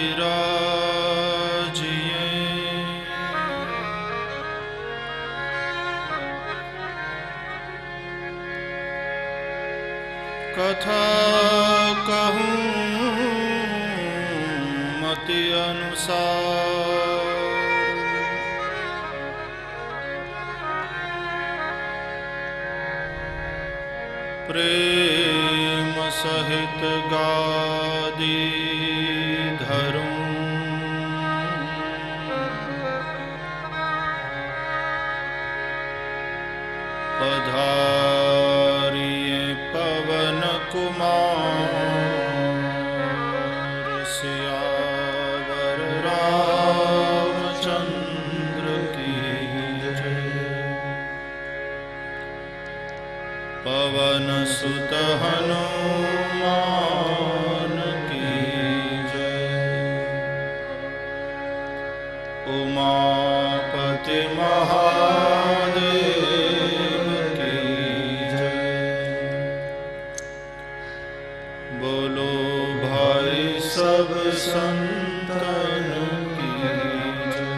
विराजिए। कथा कहूँ मति अनुसार, प्रेम सहित गादी धरूं। पधारिए पवन कुमार, सियावर रामचंद्र की जय। पवन सुत हनुमान की जय। उमापति महादेव की जय। बोलो भाई सब संतन की जय।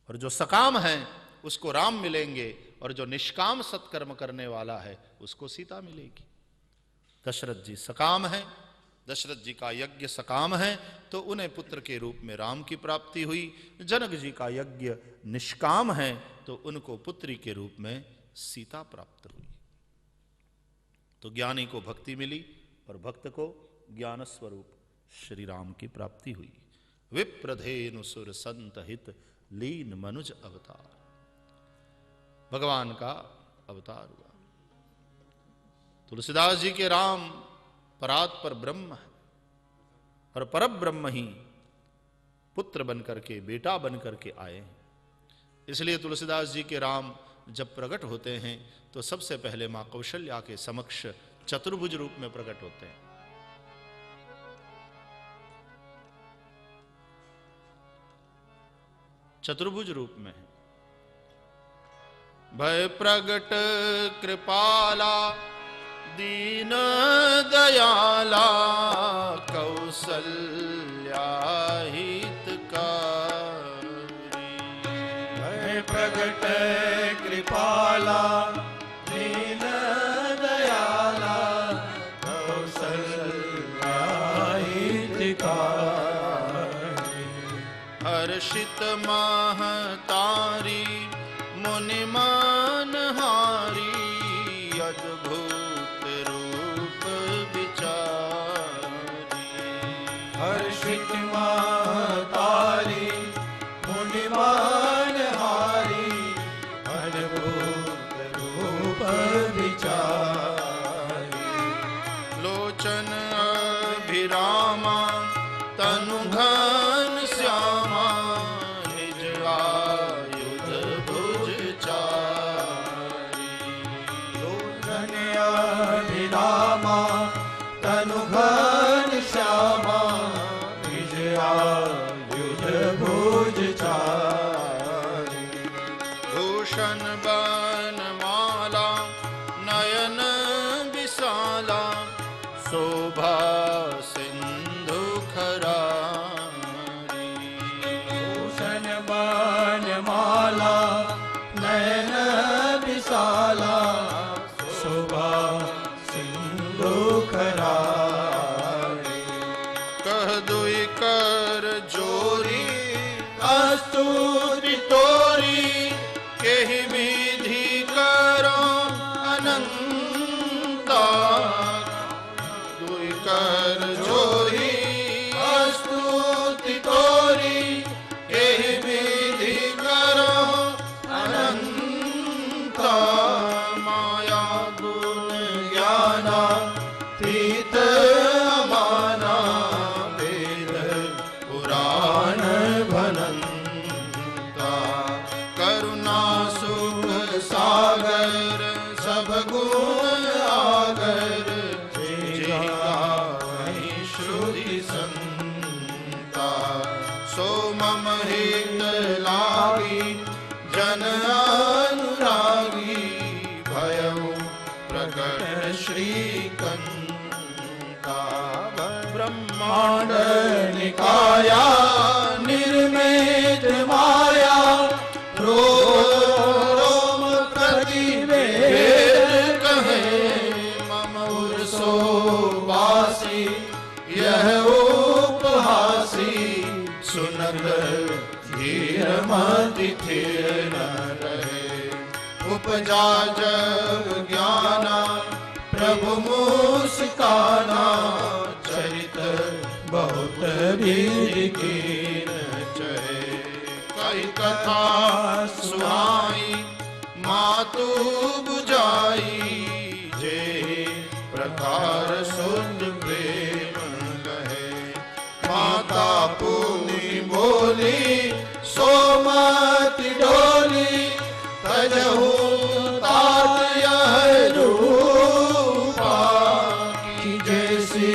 और जो सकाम है उसको राम मिलेंगे, और जो निष्काम सत्कर्म करने वाला है उसको सीता मिलेगी। दशरथ जी सकाम है, दशरथ जी का यज्ञ सकाम है, तो उन्हें पुत्र के रूप में राम की प्राप्ति हुई। जनक जी का यज्ञ निष्काम है, तो उनको पुत्री के रूप में सीता प्राप्त हुई। तो ज्ञानी को भक्ति मिली और भक्त को ज्ञान स्वरूप श्री राम की प्राप्ति हुई। विप्रधेनु सुर संत हित लीन मनुज अवतार, भगवान का अवतार हुआ। तुलसीदास जी के राम परात्पर ब्रह्म है, और परब्रह्म ही पुत्र बनकर के, बेटा बनकर के आए हैं। इसलिए तुलसीदास जी के राम जब प्रकट होते हैं तो सबसे पहले मां कौशल्या के समक्ष चतुर्भुज रूप में प्रकट होते हैं। चतुर्भुज रूप में है। भय प्रगट कृपाला दीन दयाला, कौसल्या हितकारी। भय प्रगट कृपाला दीन दयाला, कौसल्या हितकारी। हर्षित महतारी मुनि मनहारी, अद्भुत रूप विचारी। हर्षित महतारी मुनि मनहारी, अद्भुत रूप विचारी। लोचन अभिरामा तनु घन श्यामा, निज आयुध भुज चारी। लोचन अभिरामा तनु घन श्यामा, निज आयुध भुज चारी। भूषण बनमाला नयन विशाला, शोभा सिंधु खरारी। भूषण बनमाला नयन विशाला, शोभा सिंधु खरारी। कह दुई कर जोरी अस्तुति तोरी, केहि विधि करो अनंता। दुई कर जोरी अस्तुति तोरी, केहि विधि करो अनंता। माया गुण ज्ञाना तीत अमाना, वेद पुराण भनंता। करुणा सुख सागर सब गुण आगर, जिगावहि श्रुति संता। सो मम हित लागी जन अनुरागी, भयउ प्रकट श्रीकंता। ब्रह्मांड निकाया निर्मित माया रोम प्रतिवेद कहे मम उर्सो वासी यह उपहासी सुनत धीर मति थिर न रहे उपजा जग ज्ञाना प्रभु मुस्काना चरित बहुत कीन चहे कई कथा सुहाई मातु बुझाई जे प्रकार शुद्ध प्रेम कहे माता पुनि बोली सोमति डोली तजहु तात यह रूपा की जैसी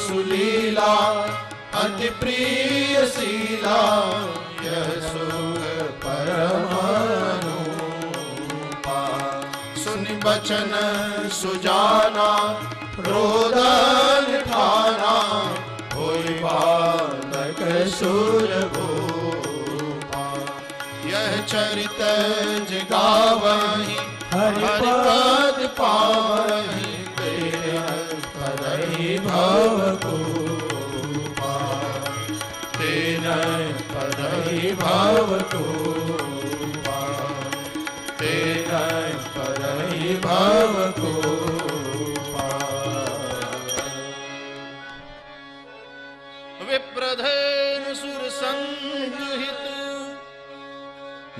सुलीला अति प्रिय शीला यह सुख परम अनुपा सुनि बचन सुजाना रोदन ठाना होई बालक सुर भूपा यह चरित जगावहि हरिपद पावहि तेरहि भव कूपा तेरहि पदहि भव कूपा तेरहि पदहि भव कूपा विप्रधेनु सुर संगहित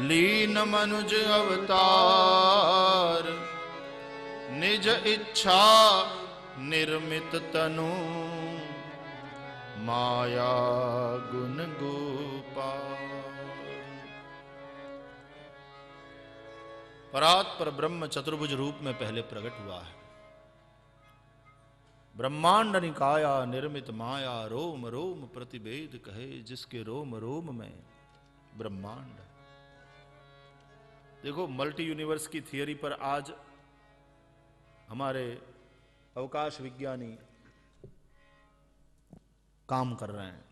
लीन मनुज अवतार निज इच्छा निर्मित तनु माया गुण गोपाल। परात्पर ब्रह्म चतुर्भुज रूप में पहले प्रकट हुआ है। ब्रह्मांड निकाया निर्मित माया रोम रोम प्रतिवेद कहे जिसके रोम रोम में ब्रह्मांड। देखो मल्टी यूनिवर्स की थियरी पर आज हमारे अवकाश विज्ञानी काम कर रहे हैं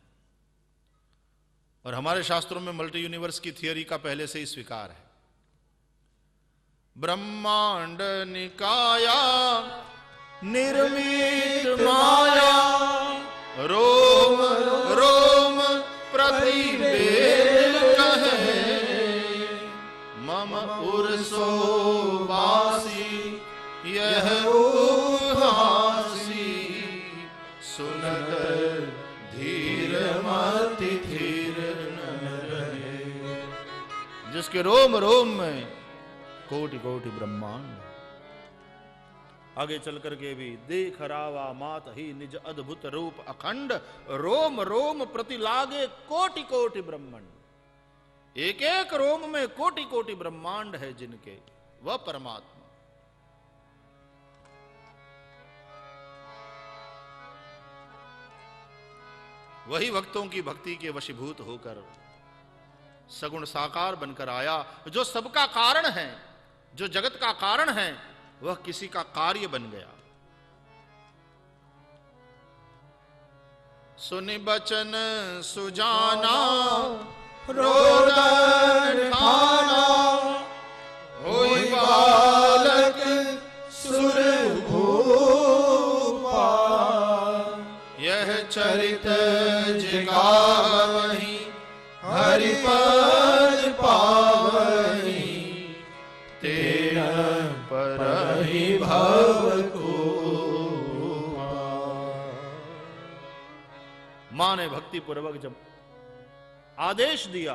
और हमारे शास्त्रों में मल्टी यूनिवर्स की थियरी का पहले से ही स्वीकार है। ब्रह्मांड निकाया निर्मित माया रोम रोम प्रतिवेद कहे मम उर्सो वासी यह उपहासी सुनत धीर मति धीर न रहे। जिसके रोम रोम में कोटि कोटि ब्रह्मांड। आगे चल करके भी देख रावा मात ही निज अद्भुत रूप अखंड रोम रोम प्रति लागे कोटि कोटि ब्रह्मांड। एक एक रोम में कोटि कोटि ब्रह्मांड है जिनके वह परमात्मा। वही भक्तों की भक्ति के वशीभूत होकर सगुण साकार बनकर आया जो सबका कारण है, जो जगत का कारण है, वह किसी का कार्य बन गया। सुनि बचन सुजाना रोदन ठाना होई बालक सुर भूपा यह चरित जगावहि हरिपद पावहि तेरा परहि भव कूपा। मां ने भक्ति पूर्वक जब आदेश दिया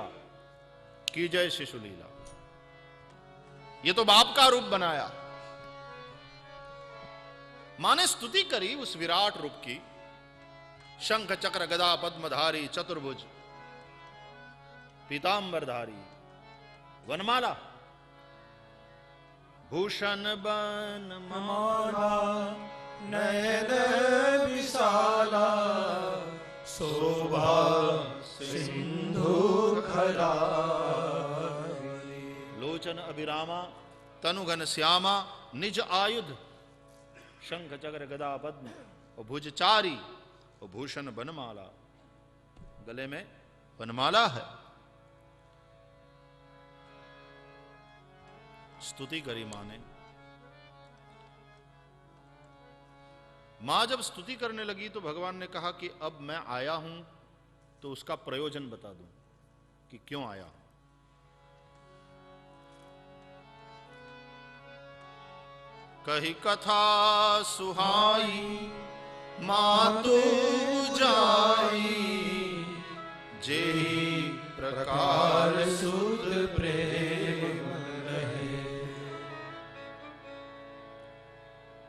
कि जय शिशु लीला, ये तो बाप का रूप बनाया। मां ने स्तुति करी उस विराट रूप की। शंख चक्र गदा पद्मधारी चतुर्भुज पीतांबरधारी वनमाला भूषण बन माला नयन विशाला शोभा सिंधु खरा लोचन अभिरामा तनुघन श्यामा निज आयुध शंख चक्र गदा पद्म और भुजचारी वो भूषण बनमाला, गले में बनमाला है। स्तुति करी मां ने। मां जब स्तुति करने लगी तो भगवान ने कहा कि अब मैं आया हूं तो उसका प्रयोजन बता दूं कि क्यों आया हूं। कही कथा सुहाई मातु जाई, जेहि प्रकार सुत प्रेम रहे।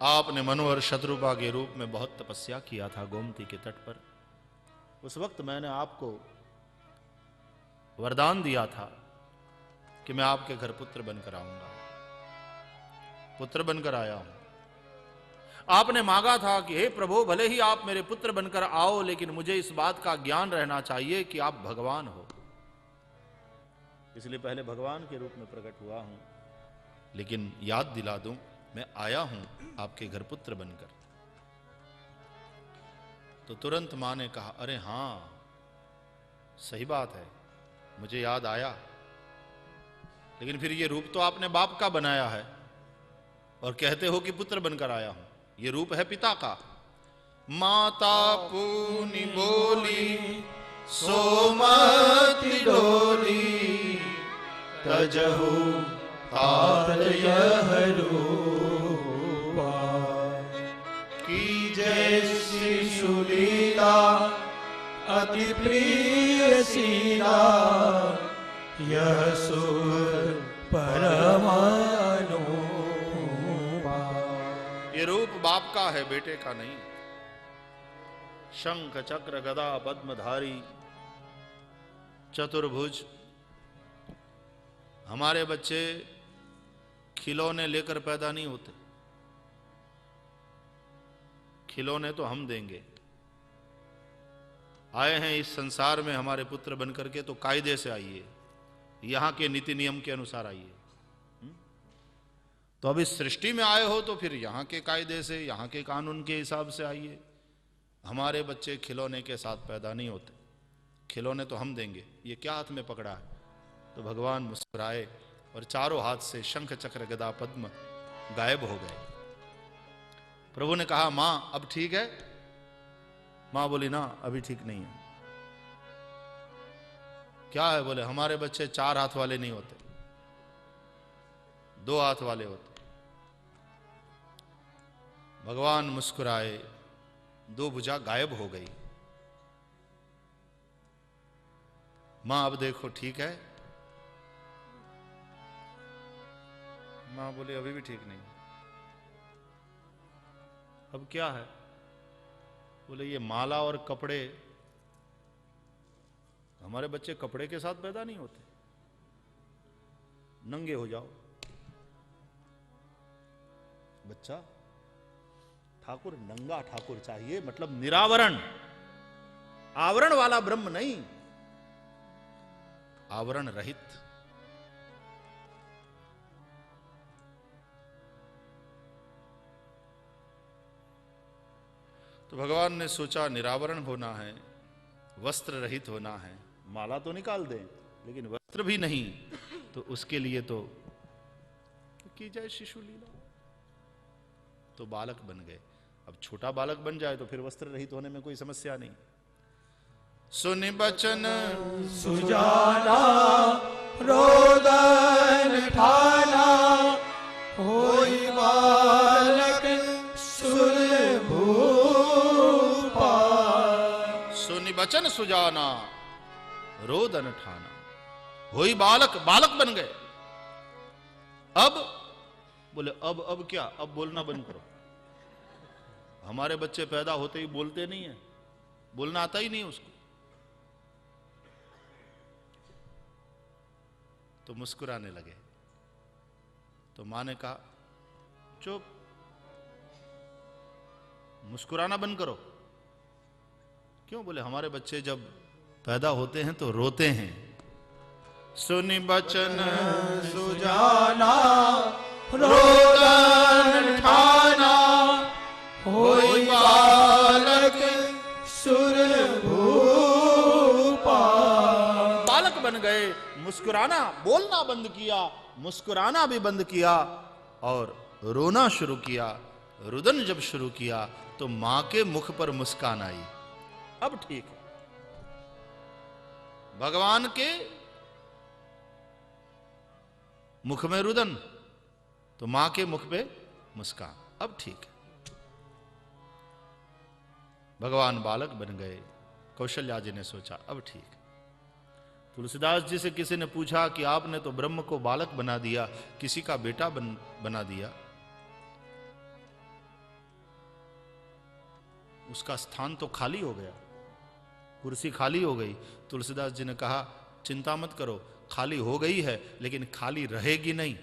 आपने मनोहर शत्रुपा के रूप में बहुत तपस्या किया था गोमती के तट पर। उस वक्त मैंने आपको वरदान दिया था कि मैं आपके घर पुत्र बनकर आऊंगा। पुत्र बनकर आया हूं। आपने मांगा था कि हे प्रभु, भले ही आप मेरे पुत्र बनकर आओ, लेकिन मुझे इस बात का ज्ञान रहना चाहिए कि आप भगवान हो। इसलिए पहले भगवान के रूप में प्रकट हुआ हूं, लेकिन याद दिला दूं, मैं आया हूं आपके घर पुत्र बनकर। तो तुरंत मां ने कहा, अरे हां, सही बात है, मुझे याद आया, लेकिन फिर ये रूप तो आपने बाप का बनाया है और कहते हो कि पुत्र बनकर आया हूं। ये रूप है पिता का। माता पूनि बोली सोमति डोली, तजहु तात यह रूपा। की जय शिशुलीला अति प्रिय सीला, यह सुर परमानु। ये रूप बाप का है, बेटे का नहीं। शंख चक्र गदा पद्मधारी चतुर्भुज। हमारे बच्चे खिलौने लेकर पैदा नहीं होते, खिलौने तो हम देंगे। आए हैं इस संसार में हमारे पुत्र बनकर के, तो कायदे से आइए, यहां के नीति नियम के अनुसार आइए। तो अब इस सृष्टि में आए हो तो फिर यहां के कायदे से, यहां के कानून के हिसाब से आइए। हमारे बच्चे खिलौने के साथ पैदा नहीं होते, खिलौने तो हम देंगे। ये क्या हाथ में पकड़ा है? तो भगवान मुस्कुराए और चारों हाथ से शंख चक्र गदा पद्म गायब हो गए। प्रभु ने कहा, मां अब ठीक है? मां बोली, ना अभी ठीक नहीं है। क्या है? बोले, हमारे बच्चे 4 हाथ वाले नहीं होते, 2 हाथ वाले होते। भगवान मुस्कुराए, 2 भुजा गायब हो गई। मां अब देखो ठीक है? मां बोले, अभी भी ठीक नहीं। अब क्या है? बोले, ये माला और कपड़े, हमारे बच्चे कपड़े के साथ पैदा नहीं होते, नंगे हो जाओ। बच्चा ठाकुर नंगा ठाकुर चाहिए, मतलब निरावरण, आवरण वाला ब्रह्म नहीं, आवरण रहित। तो भगवान ने सोचा निरावरण होना है, वस्त्र रहित होना है, माला तो निकाल दें लेकिन वस्त्र भी नहीं, तो उसके लिए तो की जाए शिशु लीला। तो बालक बन गए। अब छोटा बालक बन जाए तो फिर वस्त्र रहित होने में कोई समस्या नहीं। सुनि बचन सुजाना रोदन ठाना, होई बालक सुर भूपा। सुनि बचन सुजाना रोदन ठाना, होई बालक, बालक बन गए। अब बोले, अब क्या? अब बोलना बंद करो। हमारे बच्चे पैदा होते ही बोलते नहीं है, बोलना आता ही नहीं उसको। तो मुस्कुराने लगे। तो मां ने कहा, चुप, मुस्कुराना बंद करो। क्यों? बोले, हमारे बच्चे जब पैदा होते हैं तो रोते हैं। सुनि बचन सुजाना रोदन ठाना, होई बालक मुस्कुराना, बोलना बंद किया, मुस्कुराना भी बंद किया और रोना शुरू किया। रुदन जब शुरू किया तो मां के मुख पर मुस्कान आई। अब ठीक है, भगवान के मुख में रुदन तो मां के मुख पे मुस्कान, अब ठीक है। भगवान बालक बन गए। कौशल्या जी ने सोचा अब ठीक है। तुलसीदास जी से किसी ने पूछा कि आपने तो ब्रह्म को बालक बना दिया, किसी का बेटा बना दिया, उसका स्थान तो खाली हो गया, कुर्सी खाली हो गई। तुलसीदास जी ने कहा चिंता मत करो, खाली हो गई है लेकिन खाली रहेगी नहीं।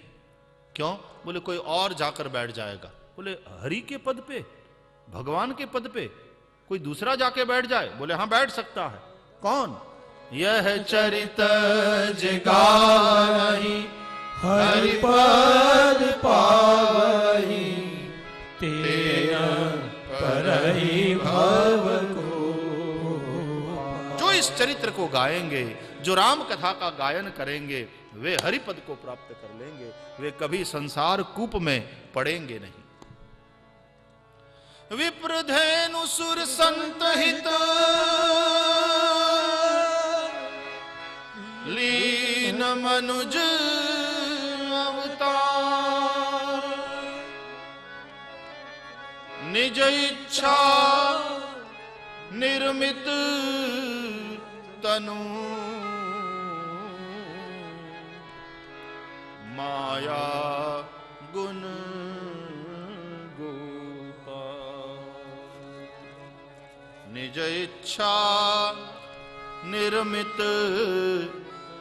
क्यों? बोले कोई और जाकर बैठ जाएगा। बोले हरि के पद पे, भगवान के पद पे कोई दूसरा जाके बैठ जाए? बोले हाँ बैठ सकता है। कौन? यह चरित जगावहि हरिपद पावहि तेन परहि भव को। जो इस चरित्र को गाएंगे, जो राम कथा का गायन करेंगे, वे हरिपद को प्राप्त कर लेंगे, वे कभी संसार कूप में पड़ेंगे नहीं। विप्रधेनु सुर संत हित लीन मनुज अवतार, निज इच्छा निर्मित तनु माया गुण निज इच्छा निर्मित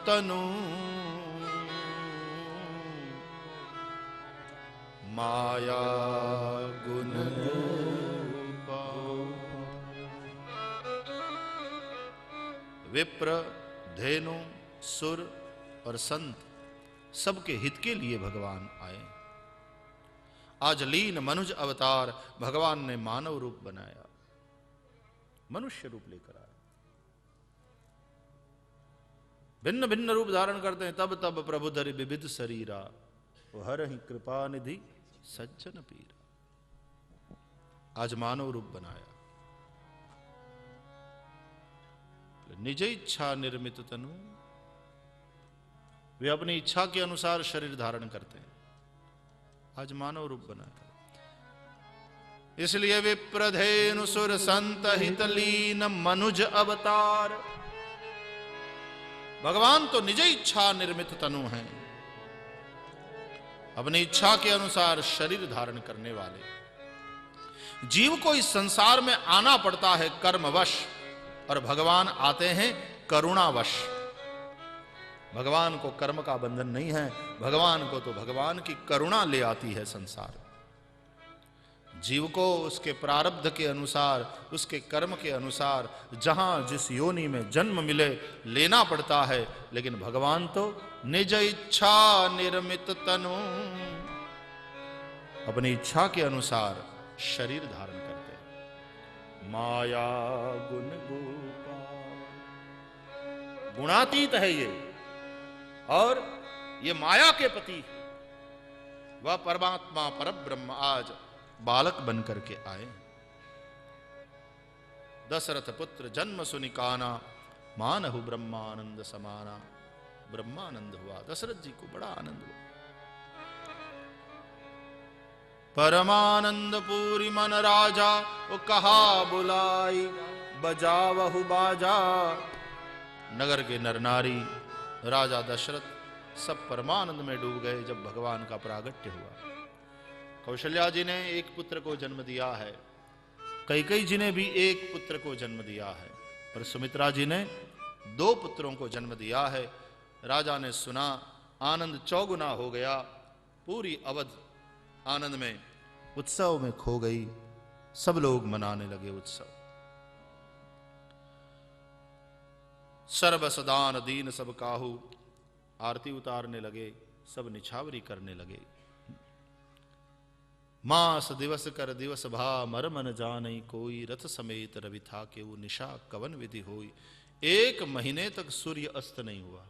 तनु माया गुण विप्र, धेनु, सुर और संत सबके हित के लिए भगवान आए। आज लीन मनुज अवतार भगवान ने मानव रूप बनाया, मनुष्य रूप लेकर आए। भिन्न भिन्न रूप धारण करते हैं, तब तब प्रभु धरि विविध शरीरा, वो हर ही कृपा निधि सज्जन पीरा। आज मानव रूप बनाया। निज इच्छा निर्मित तनु, वे अपनी इच्छा के अनुसार शरीर धारण करते हैं। आज मानव रूप बनाया। इसलिए विप्रधेनु सुर संत हित लीन मनुज अवतार। भगवान तो निज इच्छा निर्मित तनु हैं, अपनी इच्छा के अनुसार शरीर धारण करने वाले। जीव को इस संसार में आना पड़ता है कर्मवश, और भगवान आते हैं करुणावश। भगवान को कर्म का बंधन नहीं है, भगवान को तो भगवान की करुणा ले आती है संसार। जीव को उसके प्रारब्ध के अनुसार, उसके कर्म के अनुसार जहां जिस योनि में जन्म मिले लेना पड़ता है, लेकिन भगवान तो निज इच्छा निर्मित तनु, अपनी इच्छा के अनुसार शरीर धारण करते हैं। माया गुण गोपाल, गुणातीत है ये, और ये माया के पति वह परमात्मा परब्रह्म आज बालक बन करके आए। दशरथ पुत्र जन्म सुनिकाना, मानहु ब्रह्मानंद समाना। ब्रह्मानंद हुआ, दशरथ जी को बड़ा आनंद हुआ। परमानंद पूरी मन राजा, वो कहा बुलाई बजावहु बाजा। नगर के नर नारी, राजा दशरथ सब परमानंद में डूब गए जब भगवान का प्रागट्य हुआ। कौशल्या जी ने एक पुत्र को जन्म दिया है, कैकेयी जी ने भी एक पुत्र को जन्म दिया है, और सुमित्रा जी ने 2 पुत्रों को जन्म दिया है। राजा ने सुना, आनंद चौगुना हो गया। पूरी अवध आनंद में, उत्सव में खो गई। सब लोग मनाने लगे उत्सव। सर्व सदान दीन सब काहू, आरती उतारने लगे, सब निछावरी करने लगे। मास दिवस कर दिवस भा, मर मन जानई कोई। रथ समेत रवि था के वो, निशा कवन विधि होई। 1 महीने तक सूर्य अस्त नहीं हुआ।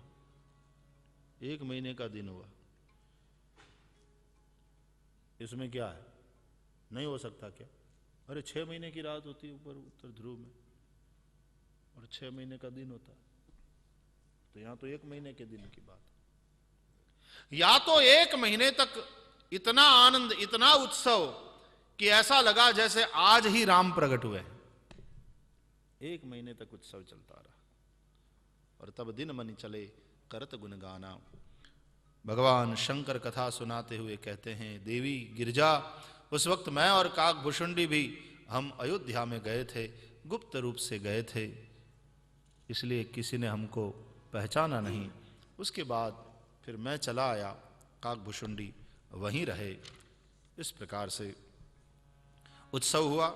1 महीने का दिन हुआ, इसमें क्या है? नहीं हो सकता क्या? अरे 6 महीने की रात होती है ऊपर उत्तर ध्रुव में, और 6 महीने का दिन होता है, तो यहां तो 1 महीने के दिन की बात है। या तो 1 महीने तक इतना आनंद, इतना उत्सव कि ऐसा लगा जैसे आज ही राम प्रकट हुए। 1 महीने तक उत्सव चलता रहा, और तब दिन मन चले करत गुण गाना। भगवान शंकर कथा सुनाते हुए कहते हैं, देवी गिरजा, उस वक्त मैं और काकभूषुंडी भी हम अयोध्या में गए थे, गुप्त रूप से गए थे, इसलिए किसी ने हमको पहचाना नहीं। उसके बाद फिर मैं चला आया, काकभूषुंडी वहीं रहे। इस प्रकार से उत्सव हुआ।